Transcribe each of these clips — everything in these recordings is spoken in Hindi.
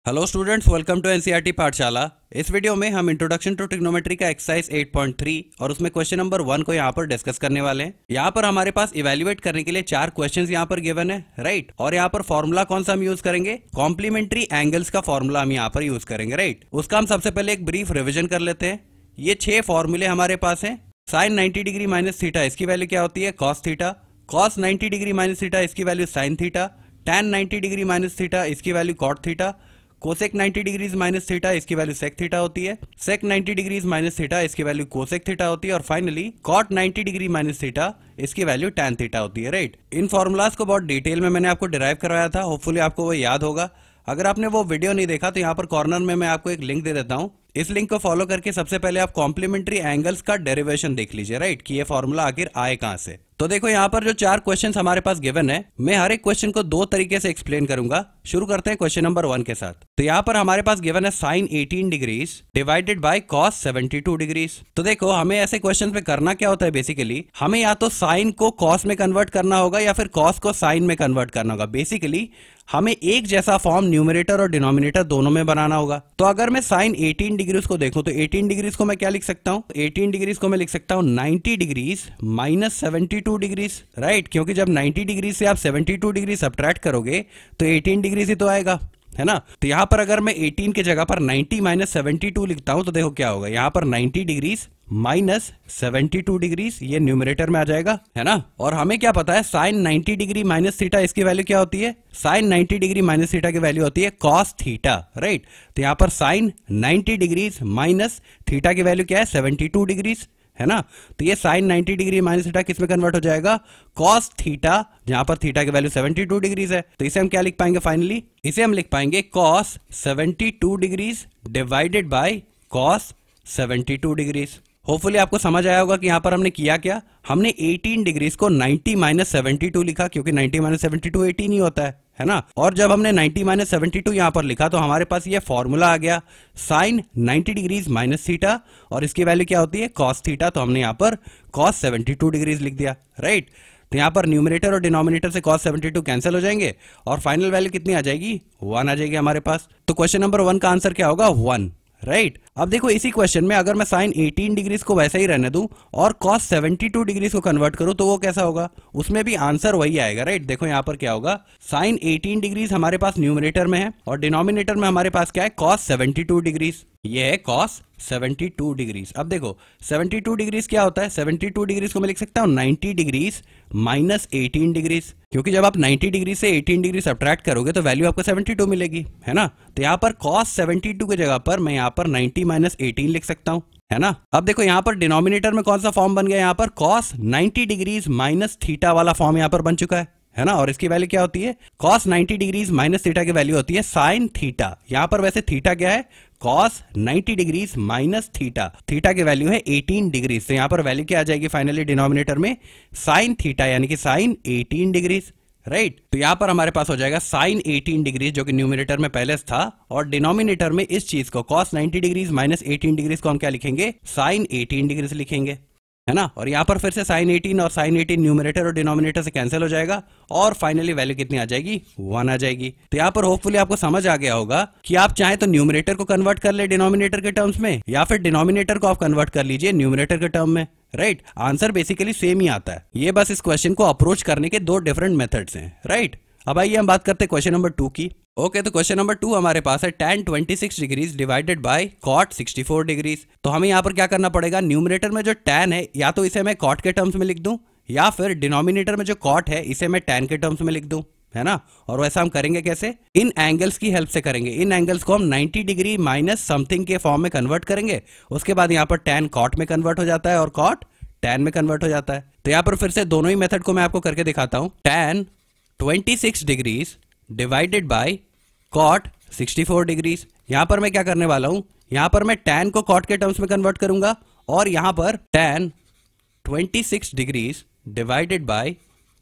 Hello students, welcome to NCERT Pathshala. इस वीडियो में हम इंट्रोडक्शन टू ट्रिग्नोमेट्री का एक्सरसाइज 8.3 और उसमें क्वेश्चन नंबर 1 को यहाँ पर डिस्कस करने वाले हैं। यहाँ पर हमारे पास इवेल्युएट करने के लिए 4 क्वेश्चंस यहाँ पर गिवन है, राइट। और यहाँ पर फॉर्मूला कौन सा हम यूज करेंगे? कॉम्प्लीमेंट्री एंगल्स का फॉर्मूला हम यहाँ पर यूज करेंगे, राइट। उसका हम सबसे पहले एक ब्रीफ रिविजन कर लेते हैं। ये 6 फॉर्मूले हमारे पास है। साइन 90 डिग्री माइनस थीटा, इसकी वैल्यू क्या होती है? Cos theta. Cos 90 degree minus theta, इसकी value sine theta. Tan 90 degree minus theta, इसकी value cot theta. Cosec 90 degrees minus theta, इसकी वैल्यू सेक थीटा होती है। सेक 90 डिग्रीज माइनस थीटा, इसकी वैल्यू कोसेक थीटा होती है। और finally cot 90 degree minus theta, इसकी वैल्यू टैन थीटा होती है, राइट। इन फॉर्मूलाज को बहुत डिटेल में मैंने आपको डिराइव करवाया था, होपफुली आपको वो याद होगा। अगर आपने वो वीडियो नहीं देखा तो यहाँ पर कॉर्नर में मैं आपको एक लिंक दे देता हूँ। इस लिंक को फॉलो करके सबसे पहले आप कॉम्प्लीमेंट्री एंगल्स का डेरिवेशन देख लीजिए, राइट, कि ये फॉर्मूला आखिर आए कहां से। तो देखो यहाँ पर जो 4 क्वेश्चंस हमारे पास गिवन है, मैं हर एक क्वेश्चन को 2 तरीके से एक्सप्लेन करूंगा। शुरू करते हैं क्वेश्चन नंबर 1 के साथ। तो यहाँ पर हमारे पास गिवन है sine 18 degrees divided by cos 72 degrees. तो देखो हमें ऐसे क्वेश्चन पे करना क्या होता है, बेसिकली हमें या तो साइन को कॉस में कन्वर्ट करना होगा या फिर कॉस को साइन में कन्वर्ट करना होगा। बेसिकली हमें एक जैसा फॉर्म न्यूमरेटर और डिनोमिनेटर दोनों में बनाना होगा। तो अगर मैं साइन 18 डिग्रीज को देखूं तो 18 डिग्रीज को मैं क्या लिख सकता हूं? 18 डिग्रीज को मैं लिख सकता हूं 90 डिग्रीज माइनस 72 डिग्रीज, राइट। क्योंकि जब 90 डिग्री से आप 72 डिग्री सब्ट्रैक्ट करोगे तो 18 डिग्रीज ही तो आएगा, है ना। तो यहां पर अगर मैं 18 की जगह पर 90 माइनस 72 लिखता हूं तो देखो क्या होगा, यहां पर 90 डिग्रीज माइनस 72 डिग्रीज, ये न्यूमरेटर में आ जाएगा, है ना। और हमें क्या पता है, साइन 90 डिग्री माइनस थीटा, इसकी वैल्यू क्या होती है? साइन 90 डिग्री माइनस थीटा की वैल्यू होती है कॉस थीटा, राइट। तो यहां पर साइन 90 डिग्रीज माइनस थीटा की वैल्यू क्या है? 72 डिग्रीज, है ना। तो ये साइन 90 डिग्री माइनस थीटा किस में कन्वर्ट हो जाएगा? कॉस थीटा, जहां पर थीटा की वैल्यू 72 डिग्रीज है। तो इसे हम क्या लिख पाएंगे फाइनली? इसे हम लिख पाएंगे cos 72 degrees divided by cos 72 degrees. Hopefully आपको समझ आया होगा कि यहां पर हमने किया क्या। हमने 18 डिग्रीज को 90 माइनस 72 लिखा, क्योंकि 90 माइनस 72 18 ही होता है ना। और जब हमने 90 माइनस 72 यहां पर लिखा तो हमारे पास ये फॉर्मूला आ गया, साइन 90 डिग्रीज माइनस थीटा और इसकी वैल्यू क्या होती है? Cos theta. तो हमने यहां पर कॉस 72 डिग्रीज लिख दिया, राइट। तो यहां पर न्यूमरेटर और डिनोमिनेटर से cos 72 कैंसिल हो जाएंगे और फाइनल वैल्यू कितनी आ जाएगी? 1 आ जाएगी हमारे पास। तो क्वेश्चन नंबर 1 का आंसर क्या होगा? 1, राइट। अब देखो इसी क्वेश्चन में अगर मैं साइन 18 डिग्रीज को वैसे ही रहने दूं और cos 72 डिग्रीज को कन्वर्ट करूं तो वो कैसा होगा? उसमें भी आंसर वही आएगा, राइट। देखो यहां पर क्या होगा, साइन 18 डिग्रीज हमारे पास न्यूमरेटर में है और डिनोमिनेटर में हमारे पास क्या है? cos 72 degrees. ये है cos 72 डिग्रीज। अब देखो 72 डिग्रीज क्या होता है? 72 डिग्रीज को मैं लिख सकता हूं 90 डिग्रीज माइनस 18 डिग्रीज, क्योंकि जब आप 90 डिग्री से 18 डिग्री सब्ट्रैक्ट करोगे तो वैल्यू आपको 72 मिलेगी, है ना। तो यहां पर cos 72 की जगह पर मैं यहां पर 90 माइनस 18 लिख सकता हूं, है ना। अब देखो यहां पर डिनोमिनेटर में कौन सा फॉर्म बन गया? यहां पर cos 90 डिग्रीज माइनस थीटा वाला फॉर्म यहां पर बन चुका है ना। और इसकी वैल्यू क्या होती है? cos 90 डिग्रीज माइनस थीटा की वैल्यू होती है साइन थीटा। यहां पर वैसे थीटा क्या है? cos 90 degrees minus theta. Theta की वैल्यू है 18 डिग्रीज। तो यहां पर वैल्यू क्या आ जाएगी फाइनली डिनोमिनेटर में? साइन थीटा, यानी कि साइन 18 डिग्रीज, राइट। तो यहां पर हमारे पास हो जाएगा साइन 18 डिग्रीज, जो कि न्यूमरेटर में पहले था, और डिनोमिनेटर में इस चीज को cos 90 डिग्रीज माइनस 18 डिग्रीज को हम क्या लिखेंगे? साइन 18 डिग्रीज लिखेंगे, है ना। और यहां पर फिर से साइन 18 और साइन 18 न्यूमरेटर और डिनोमिनेटर से कैंसिल हो जाएगा और फाइनली वैल्यू कितनी आ जाएगी? 1 आ जाएगी। तो यहां पर होपफुली आपको समझ आ गया होगा कि आप चाहे तो न्यूमरेटर को कन्वर्ट कर ले डिनोमिनेटर के टर्म्स में, या फिर डिनोमिनेटर को आप कन्वर्ट कर लीजिए न्यूमरेटर के टर्म में, राइट। आंसर बेसिकली सेम ही आता है। ये बस इस क्वेश्चन को अप्रोच करने के 2 डिफरेंट मेथड्स हैं, राइट। अब आइए हम बात करते हैं क्वेश्चन नंबर 2 की। ओके, तो क्वेश्चन नंबर 2 हमारे पास है tan 26 degrees divided bye cot 64 degrees. तो हमें यहाँ पर क्या करना पड़ेगा? न्यूमरेटर में जो tan है या तो इसे मैं cot के टर्म्स में लिख दूं, या फिर डिनोमिनेटर में जो cot है इसे मैं tan के टर्म्स में लिख दूं, है ना। और वैसा हम करेंगे कैसे? इन एंगल्स की हेल्प से करेंगे। इन एंगल्स को हम 90 डिग्री माइनस समथिंग के फॉर्म में कन्वर्ट करेंगे। उसके बाद यहाँ पर tan cot में कन्वर्ट हो जाता है और cot tan में कन्वर्ट हो जाता है। तो यहाँ पर फिर से दोनों ही मेथड को मैं आपको करके दिखाता हूँ। tan 26 degrees divided bye cot 64 degrees. यहां पर मैं क्या करने वाला हूं? यहां पर मैं tan को cot के टर्म्स में कन्वर्ट करूंगा और यहां पर tan 26 degrees divided bye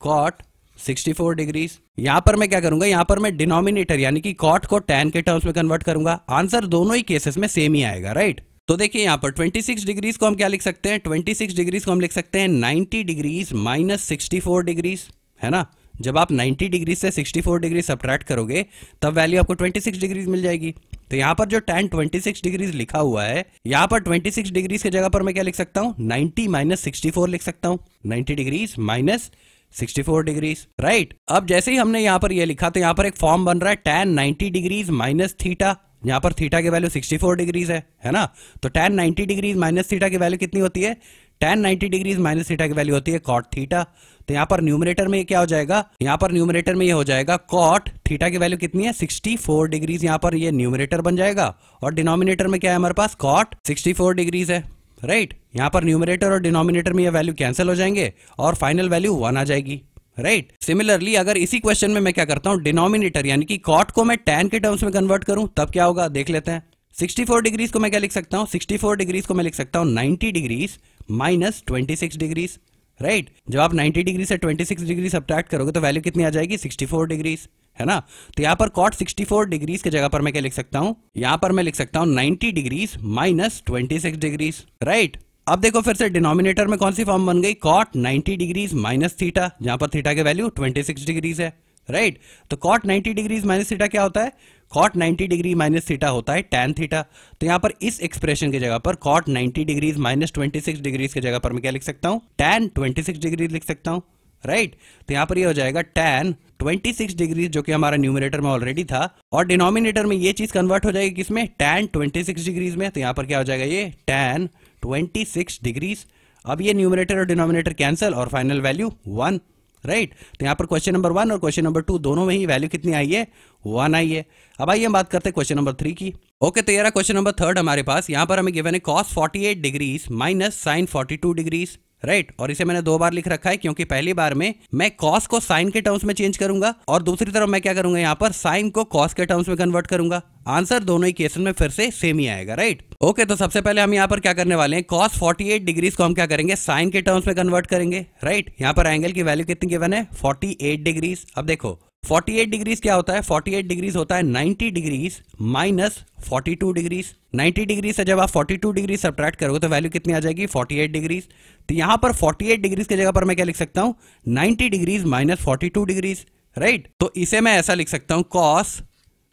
cot 64 degrees. यहां पर मैं क्या करूंगा? यहां पर मैं डिनोमिनेटर यानी कि cot को tan के टर्म्स में कन्वर्ट करूंगा। आंसर दोनों ही केसेस में सेम ही आएगा, राइट। तो देखिए यहां पर 26 डिग्रीज को हम क्या लिख सकते हैं? 26 डिग्रीज को हम लिख सकते हैं 90 डिग्रीज माइनस 64 डिग्रीज, है ना। जब आप 90 डिग्री से 64 डिग्री सब्ट्रैक्ट करोगे तब वैल्यू आपको 26 डिग्रीज मिल जाएगी। तो यहाँ पर जो tan 26 डिग्रीज लिखा हुआ है, यहाँ पर 26 डिग्रीज की जगह पर मैं क्या लिख सकता हूँ, 90 माइनस 64 लिख सकता हूँ। 90 डिग्रीज माइनस 64 डिग्रीज, राइट। अब जैसे ही हमने यहाँ पर ये लिखा तो यहाँ पर एक फॉर्म बन रहा है tan 90 डिग्रीज माइनस थीटा। यहाँ पर थीटा की वैल्यू 64 डिग्रीज है ना। तो tan 90 डिग्रीज माइनस थीटा की वैल्यू कितनी होती है, tan 90 डिग्रीज माइनस थीटा की वैल्यू होती है cot थीटा। तो यहाँ पर न्यूमरेटर में क्या हो जाएगा, यहाँ पर न्यूमरेटर में ये हो जाएगा cot थीटा की वैल्यू कितनी है, 64 डिग्रीज। यहाँ पर ये न्यूमरेटर बन जाएगा और डिनोमिनेटर में क्या है हमारे पास, cot 64 डिग्रीज है, राइट। यहाँ पर न्यूमरेटर और डिनोमिनेटर में ये वैल्यू कैंसिल हो जाएंगे और फाइनल वैल्यू 1 आ जाएगी, राइट। सिमिलरली अगर इसी क्वेश्चन में मैं क्या करता हूँ, डिनोमिनेटर यानी कि cot को मैं tan के टर्म्स में कन्वर्ट करूं तब क्या होगा देख लेते हैं। 64 डिग्रीज को मैं क्या लिख सकता हूँ, 64 डिग्रीज को मैं लिख सकता हूँ 90 डिग्रीज माइनस 26 डिग्रीज, राइट। जब आप 90 डिग्री से 26 डिग्री सब्ट्रैक्ट करोगे तो वैल्यू कितनी आ जाएगी, 64 डिग्रीज, है ना। तो यहाँ पर cot 64 डिग्रीज की जगह पर मैं क्या लिख सकता हूँ, यहाँ पर मैं लिख सकता हूँ 90 डिग्रीज माइनस 26 डिग्रीज, राइट। अब देखो फिर से डिनोमिनेटर में कौन सी फॉर्म बन गई, cot 90 डिग्रीज माइनस थीटा, जहां पर थीटा की वैल्यू 26 डिग्रीज है, राइट। तो cot 90 डिग्रीज माइनस थीटा क्या होता है, cot 90 डिग्री माइनस थीटा होता है tan थीटा। तो यहाँ पर इस एक्सप्रेशन की जगह पर cot 90 डिग्रीज माइनस 26 डिग्रीज की जगह पर मैं क्या लिख सकता हूँ, tan 26 डिग्रीज लिख सकता हूँ, राइट। तो यहाँ पर ये हो जाएगा tan 26 डिग्री जो कि हमारा न्यूमरेटर में ऑलरेडी था और डिनोमिनेटर में ये चीज कन्वर्ट हो जाएगी किसमें, tan 26 डिग्रीज में। तो यहाँ पर क्या हो जाएगा, ये tan 26 डिग्रीज। अब ये न्यूमरेटर और डिनोमिनेटर कैंसिल और फाइनल वैल्यू 1, राइट। तो यहाँ पर क्वेश्चन नंबर 1 और क्वेश्चन नंबर 2 दोनों में ही वैल्यू कितनी आई है, 1 आई है। अब आइए हम बात करते हैं क्वेश्चन नंबर 3 की। ओके, तो ये रहा क्वेश्चन नंबर 3 हमारे पास। यहाँ पर हमें गिवन है cos 48 degrees minus sin 42 degrees, right. और इसे मैंने 2 बार लिख रखा है क्योंकि पहली बार में मैं cos को sin के टर्म्स में चेंज करूंगा और दूसरी तरफ मैं क्या करूंगा, यहाँ पर sin को cos के टर्म्स में कन्वर्ट करूंगा। आंसर दोनों ही केसेस में फिर से सेम ही आएगा, राइट। ओके, तो सबसे पहले हम यहाँ पर क्या करने वाले हैं, cos 48 डिग्रीज को हम क्या करेंगे, sin के टर्म्स में कन्वर्ट करेंगे, राइट। यहाँ पर एंगल की वैल्यू कितनी गिवन है, 48 डिग्रीज। अब देखो 48 डिग्रीज क्या होता है, 48 डिग्रीज होता है 90 डिग्रीज माइनस 42 डिग्रीज। 90 डिग्री से जब आप 42 डिग्री सब्ट्रैक्ट करोगे तो वैल्यू कितनी आ जाएगी, 48 डिग्रीज। तो यहां पर 48 डिग्रीज की जगह पर मैं क्या लिख सकता हूं, 90 डिग्रीज माइनस 42 डिग्रीज, राइट। तो इसे मैं ऐसा लिख सकता हूं, cos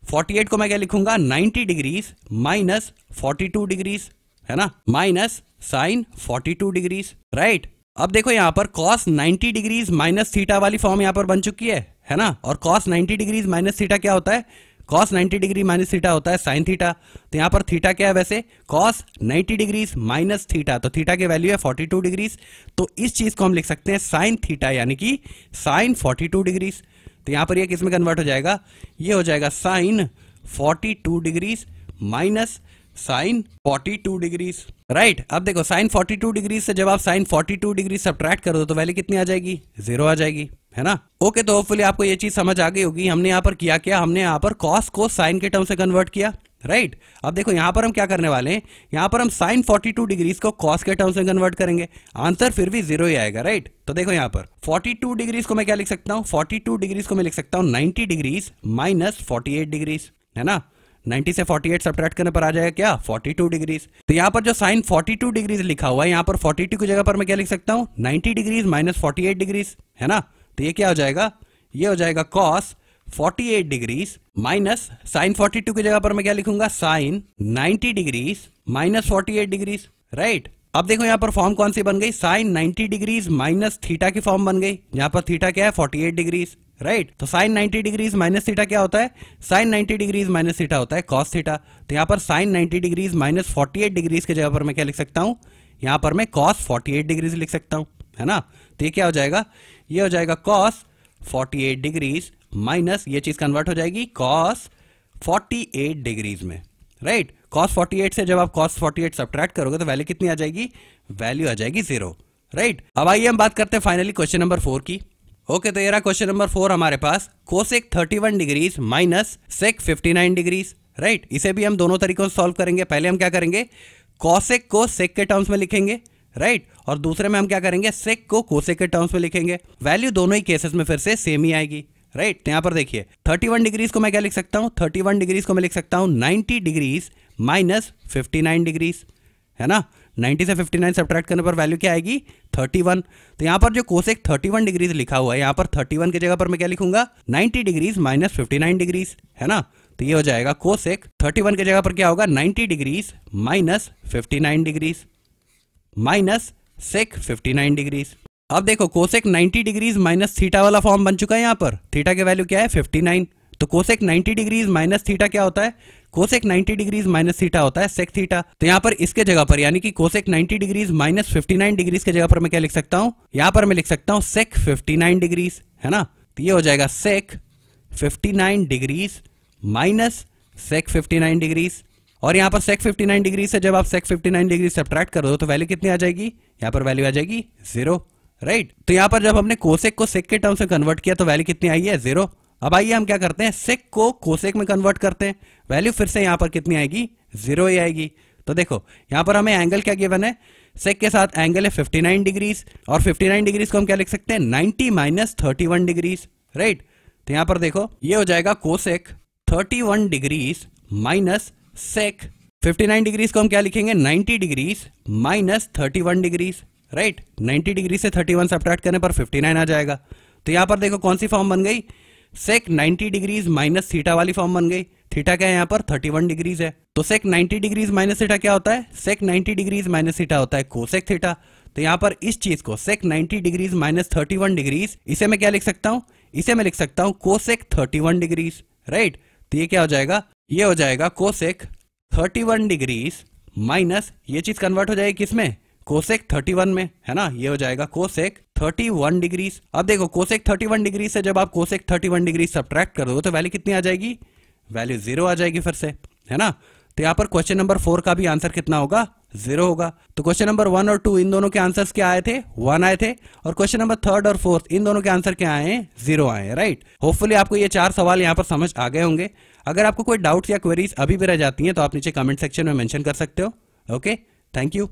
48 को मैं क्या लिखूंगा, 90 डिग्रीज माइनस 42 डिग्रीज, है ना, माइनस sin 42 डिग्रीज, राइट। अब देखो यहां पर cos 90 डिग्रीज माइनस थीटा वाली फॉर्म यहां पर बन चुकी है ना। और cos 90 डिग्रीज माइनस थीटा क्या होता है, cos 90 डिग्री माइनस थीटा होता है sin थीटा। तो यहां पर थीटा क्या है वैसे, cos 90 डिग्रीज माइनस थीटा, तो थीटा की वैल्यू है 42 डिग्रीज। तो इस चीज को हम लिख सकते हैं sin थीटा यानी कि sin 42 डिग्रीज। तो यहां पर ये किस में कन्वर्ट हो जाएगा, ये हो जाएगा sin 42 degrees minus sin 42 degrees, right. अब देखो sin 42 डिग्री से जब आप sin 42 डिग्री सब्ट्रैक्ट कर दो तो वैल्यू कितनी आ जाएगी, 0 आ जाएगी, है ना। ओके, तो होपफुली आपको ये चीज समझ आ गई होगी। हमने यहाँ पर किया क्या, हमने यहाँ पर cos को sin के टर्म से कन्वर्ट किया, राइट। अब देखो यहाँ पर हम क्या करने वाले हैं, यहाँ पर हम sin 42 डिग्रीज को cos के टर्म से कन्वर्ट करेंगे, आंसर फिर भी 0 ही आएगा, राइट। तो देखो यहाँ पर 42 डिग्रीज को मैं क्या लिख सकता हूँ, 42 डिग्रीज को मैं लिख सकता हूँ 90 डिग्रीज माइनस 48 डिग्रीज, है ना। 90 से 48 सब्ट्रैक्ट करने पर आ जाएगा क्या, 42 डिग्रीज। तो यहाँ पर जो sin 42 डिग्रीज लिखा हुआ है, यहाँ पर 42 की जगह पर मैं क्या लिख सकता हूँ, 90 डिग्रीज माइनस 48 डिग्रीज, है ना। तो ये क्या हो जाएगा, ये हो जाएगा cos 48 डिग्रीज माइनस sin 42 की जगह पर मैं क्या लिखूंगा, sin 90 degrees minus 48 degrees, right. अब देखो यहाँ पर फॉर्म कौन सी बन गई, sin 90 डिग्रीज माइनस थीटा की फॉर्म बन गई, यहाँ पर थीटा क्या है 48 डिग्रीज, राइट। तो sin 90 डिग्रीज माइनस थीटा क्या होता है, sin 90 डिग्रीज माइनस थीटा होता है cos थीटा। तो यहाँ पर sin 90 डिग्रीज माइनस 48 डिग्रीज की जगह पर मैं क्या लिख सकता हूँ, यहाँ पर मैं cos 48 डिग्रीज लिख सकता हूँ, है ना। तो ये क्या हो जाएगा, ये हो जाएगा cos 48 डिग्रीज माइनस ये चीज कन्वर्ट हो जाएगी cos 48 डिग्रीज में, राइट। cos 48 से जब आप cos 48 सब्ट्रैक्ट करोगे तो वैल्यू कितनी आ जाएगी, वैल्यू आ जाएगी 0, राइट। अब आइए हम बात करते हैं फाइनली क्वेश्चन नंबर 4 की। ओके, तो ये रहा क्वेश्चन नंबर 4 हमारे पास, cosec 31 degrees minus sec 59 degrees, right. इसे भी हम दोनों तरीकों से सॉल्व करेंगे। पहले हम क्या करेंगे, कोसेक को सेक के टर्म्स में लिखेंगे, राइट। और दूसरे में हम क्या करेंगे, सेक को कोसेक के टर्म्स में लिखेंगे। वैल्यू दोनों ही केसेस में फिर से सेम ही आएगी, राइट। तो यहाँ पर देखिए 31 डिग्रीज को मैं क्या लिख सकता हूँ, 31 डिग्रीज को मैं लिख सकता हूँ 90 डिग्रीज माइनस 59 डिग्रीज, है ना। 90 से 59 सब्ट्रैक्ट करने पर वैल्यू क्या आएगी 31। तो यहाँ पर जो कोसेक 31 डिग्रीज लिखा हुआ है, यहाँ पर 31 की जगह पर मैं क्या लिखूंगा 90 डिग्रीज माइनस 59 डिग्रीज, है ना। तो ये हो जाएगा कोसेक 31 की जगह पर क्या होगा 90 degrees minus 59 degrees minus sec 59 degrees. अब देखो कोसेक 90 डिग्रीज माइनस थीटा वाला फॉर्म बन चुका है। यहाँ पर थीटा की वैल्यू क्या है 59। तो कोसेक 90 डिग्रीज माइनस थीटा क्या होता है, कोसेक 90 डिग्रीज माइनस थीटा होता है सेक थीटा। तो यहाँ पर इसके जगह पर यानी कि कोसेक 90 डिग्रीज माइनस 59 डिग्रीज के जगह पर मैं क्या लिख सकता हूँ, यहाँ पर मैं लिख सकता हूँ सेक 59 डिग्रीज, है ना। तो ये हो जाएगा सेक 59 डिग्रीज माइनस सेक 59 डिग्रीज। और यहाँ पर सेक 59 डिग्री से जब आप सेक 59 डिग्री सब्ट्रैक्ट कर दो तो वैल्यू कितनी आ जाएगी, यहाँ पर वैल्यू आ जाएगी 0, राइट। तो यहाँ पर जब हमने कोसेक को सेक के टर्म से कन्वर्ट किया तो वैल्यू कितनी आई है 0। अब आइए हम क्या करते हैं, सेक को कोसेक में कन्वर्ट करते हैं, वैल्यू फिर से यहाँ पर कितनी आएगी 0 ही आएगी। तो देखो यहाँ पर हमें एंगल क्या गिवन है, सेक के साथ एंगल है 59 डिग्रीज और 59 डिग्रीज को हम क्या लिख सकते हैं 90 माइनस 31 डिग्रीज, राइट। तो यहाँ पर देखो ये हो जाएगा cosec 31 degrees minus sec 59 degrees को हम क्या लिखेंगे 90 degrees minus 31 degrees, right. 90 degree से 31 सब्ट्रैक्ट करने पर 59 आ जाएगा। तो यहाँ पर देखो कौन सी फॉर्म बन गई, सेक 90 डिग्रीज माइनस थीटा वाली फॉर्म बन गई। थीटा क्या है यहाँ पर 31 डिग्रीज है। तो सेक 90 डिग्रीज माइनस थीटा क्या होता है, सेक 90 डिग्रीज माइनस थीटा होता है कोसेक थीटा। तो यहाँ पर इस चीज को सेक 90 डिग्रीज माइनस 31 डिग्रीज, इसे मैं क्या लिख सकता हूँ, इसे मैं लिख सकता हूँ कोसेक 31 डिग्रीज, राइट। तो ये क्या हो जाएगा, ये हो जाएगा कोसेक 31 डिग्रीज माइनस, ये चीज कन्वर्ट हो जाएगी किसमें, कोसेक 31 में, है ना। ये हो जाएगा कोसेक 31 डिग्रीज। अब देखो कोसेक 31 डिग्री से जब आप कोसेक 31 डिग्री सब्ट्रैक्ट कर दो तो वैल्यू कितनी आ जाएगी, वैल्यू 0 आ जाएगी फिर से, है ना। तो यहाँ पर क्वेश्चन नंबर 4 का भी आंसर कितना होगा 0 होगा। तो क्वेश्चन नंबर 1 और 2 इन दोनों के आंसर्स क्या आए थे 1 आए थे, और क्वेश्चन नंबर 3 और 4 इन दोनों के आंसर क्या आए हैं 0 आए हैं, राइट। होपफुली आपको ये 4 सवाल यहाँ पर समझ आ गए होंगे। अगर आपको कोई डाउट्स या क्वेरीज अभी भी रह जाती हैं तो आप नीचे कमेंट सेक्शन में मेंशन कर सकते हो। Okay, thank you.